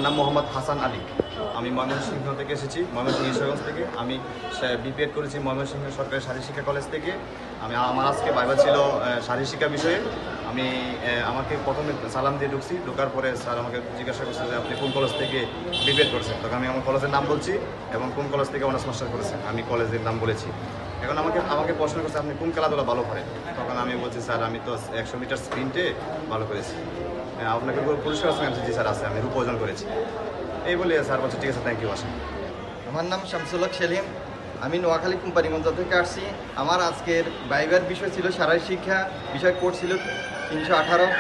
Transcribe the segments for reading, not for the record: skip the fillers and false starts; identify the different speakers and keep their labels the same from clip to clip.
Speaker 1: আমার নাম মোহাম্মদ হাসান আলী। আমি ময়মনসিংহ থেকে এসেছি, ময়মনসিংহ ঈশ্বরগঞ্জ থেকে। আমি বিপিএড করেছি ময়মনসিংহ সরকারি শারীরিক শিক্ষা কলেজ থেকে। আমার আজকে ভাইভা ছিল শারীরিক শিক্ষা বিষয়ে। আমাকে প্রথমে সালাম দিয়ে ঢুকছি, ঢোকার পরে স্যার আমাকে জিজ্ঞাসা করছে যে আপনি কোন কলেজ থেকে বিপিএড করছেন। তখন আমি আমার কলেজের নাম বলছি এবং কোন কলেজ থেকে অনার্স মাস্টার করেছেন আমি কলেজের নাম বলেছি। এখন আমাকে প্রশ্ন করছে আপনি কোন খেলাধুলা ভালো করেন। তখন আমি বলছি স্যার আমি তো 100 মিটার স্প্রিন্টে ভালো করেছি। আপনাকে পুরস্কার আছে? জি স্যার আছে, আমি রূপ অর্জন করেছি। এই বলে স্যার বলছে ঠিক আছে, থ্যাংক ইউ, আসেন।
Speaker 2: আমার নাম শামসুল হক সেলিম, আমি নোয়াখালী কোম্পানিগঞ্জ থেকে আসছি। আমার আজকের ভাইভার বিষয় ছিল শারীরিক শিক্ষা, বিষয় কোড ছিল 318।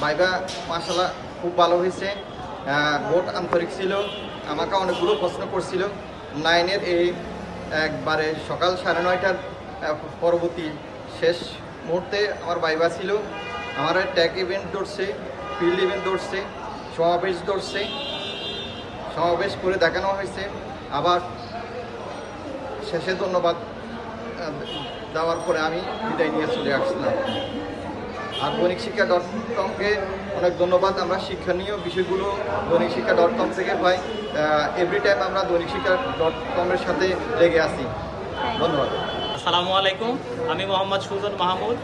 Speaker 2: ভাইভা মাশাআল্লাহ খুব ভালো হয়েছে, বোর্ড আন্তরিক ছিল। আমাকে অনেকগুলো প্রশ্ন করছিল। 9-এর এই একবারে সকাল 9:30টার পরবর্তী শেষ মুহূর্তে আমার ভাইভা ছিল। আমার ট্যাগ ইভেন্ট দৌড়ছে, ফিল্ড ইভেন্ট দৌড়ছে, সমাবেশ দৌড়ছে, সমাবেশ করে দেখানো হয়েছে। আবার শেষে ধন্যবাদ দেওয়ার পরে আমি বিদায় নিয়ে চলে আসলাম। আর দৈনিকশিক্ষা.com-কে অনেক ধন্যবাদ। আমরা শিক্ষণীয় বিষয়গুলো দৈনিকশিক্ষা.com থেকে পাই। এভরি টাইম আমরা দৈনিকশিক্ষা.com-এর সাথে লেগে আছি। ধন্যবাদ।
Speaker 3: আসসালামু আলাইকুম, আমি মোহাম্মদ সুজন মাহমুদ।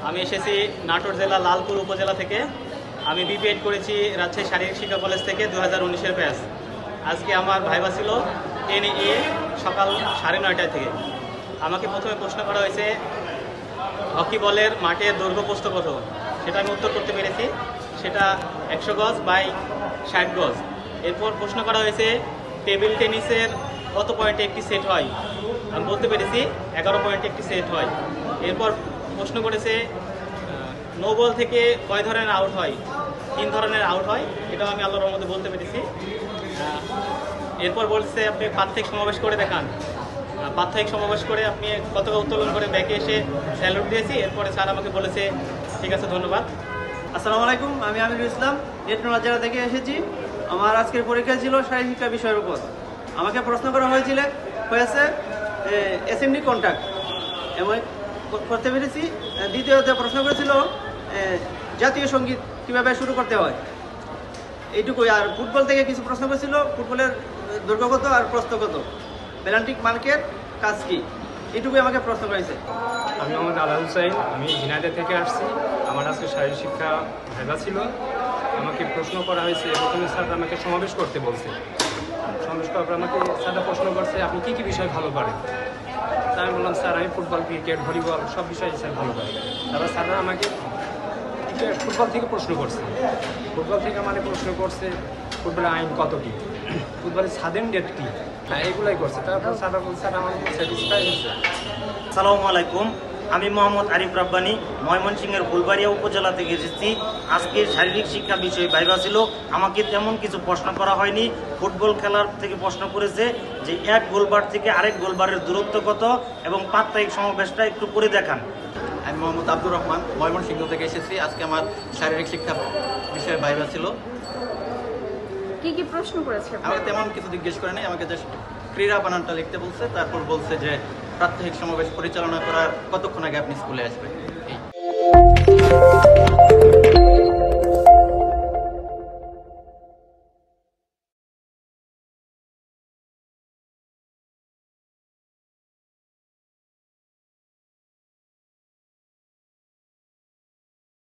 Speaker 3: আমি এসেছি নাটোর জেলা লালপুর উপজেলা থেকে। আমি বিপিএড করেছি রাজশাহী শারীরিক শিক্ষা কলেজ থেকে 2019-এর ব্যাচ। আজকে আমার ভাইভা ছিল 10A সকাল 9:30 থেকে। আমাকে প্রথমে প্রশ্ন করা হয়েছে হকি বলের মাঠের দৈর্ঘ্য প্রস্থ কত, সেটা আমি উত্তর করতে পেরেছি। সেটা 100 গজ বাই 60 গজ। এরপর প্রশ্ন করা হয়েছে টেবিল টেনিসের কত পয়েন্টে একটি সেট হয়, আমি বলতে পেরেছি 11 পয়েন্টে একটি সেট হয়। এরপর প্রশ্ন করেছে নো বল থেকে কয় ধরনের আউট হয়, 3 ধরনের আউট হয়, এটাও আমি আল্লাহর রহমতে বলতে পেরেছি। এরপর বলছে আপনি প্রাত্যহিক সমাবেশ করে দেখান। প্রাত্যহিক সমাবেশ করে আপনি পতাকা উত্তোলন করে ব্যাকে এসে স্যালুট দিয়েছি। এরপরে স্যার আমাকে বলেছে ঠিক আছে, ধন্যবাদ।
Speaker 4: আসসালামু আলাইকুম, আমি আমিরুল ইসলাম, নেত্রকোনা জেলা থেকে এসেছি। আমার আজকের পরীক্ষা ছিল শারীরিক শিক্ষা বিষয়ের উপর। আমাকে প্রশ্ন করা হয়েছে অ্যাসেম্বলি কন্ট্যাক্ট এবং করতে পেরেছি। দ্বিতীয়ত প্রশ্ন করেছিল জাতীয় সঙ্গীত কীভাবে শুরু করতে হয়, এইটুকুই। আর ফুটবল থেকে কিছু প্রশ্ন করেছিল, ফুটবলের দৈর্ঘ্য কত আর প্রস্থ কত, প্যালান্টিক মার্কের কাজ কী, এইটুকুই আমাকে প্রশ্ন করেছে।
Speaker 5: আমি মোহাম্মদ আলা হুসাইন, আমি ঝিনাইদহ থেকে আসছি। আমার আজকে শারীরিক শিক্ষা ভাইভা ছিল। আমাকে প্রশ্ন করা হয়েছে, প্রথমে স্যার আমাকে সমাবেশ করতে বলছে। সমাবেশ করার পর আমাকে স্যাররা প্রশ্ন করছে আপনি কী কী বিষয় ভালো পারেন। তা আমি বললাম স্যার আমি ফুটবল, ক্রিকেট, ভলিবল সব বিষয়ে স্যার ভালো পারি। তারপর স্যাররা আমাকে ফুটবল থেকে প্রশ্ন করছে। ফুটবল থেকে আমাকে প্রশ্ন করছে ফুটবলের আইন কত কী, ফুটবলের সাদেন ডেট কী, এগুলাই করছে। তারপর স্যাররা বলছে স্যার আমার স্যাটিসফাই হয়েছে।
Speaker 6: আসসালামু আলাইকুম, আমি মোহাম্মদ আরিফ রাব্বানি, ময়মনসিংহের ফুলবাড়িয়া উপজেলা থেকে এসেছি। আজকে শারীরিক শিক্ষা বিষয়ে ভাইভা ছিল। আমাকে তেমন কিছু প্রশ্ন করা হয়নি। ফুটবল খেলার থেকে প্রশ্ন করেছে যে এক গোলবার থেকে আরেক গোলবারের দূরত্ব কত এবং প্রাত্যহিক সমাবেশটা একটু করে দেখান।
Speaker 7: আমি মোহাম্মদ আব্দুর রহমান, ময়মনসিংহ থেকে এসেছি। আজকে আমার শারীরিক শিক্ষা বিষয়ে ভাইভা ছিল।
Speaker 8: কি কি প্রশ্ন করেছে?
Speaker 7: আমাকে তেমন কিছু জিজ্ঞেস করে নাই, আমাকে জাস্ট ক্রীড়া বানানটা লিখতে বলছে। তারপর বলছে যে প্রাত্যহিক সমাবেশ পরিচালনা করার কতক্ষণ আগে আপনি স্কুলে আসবেন।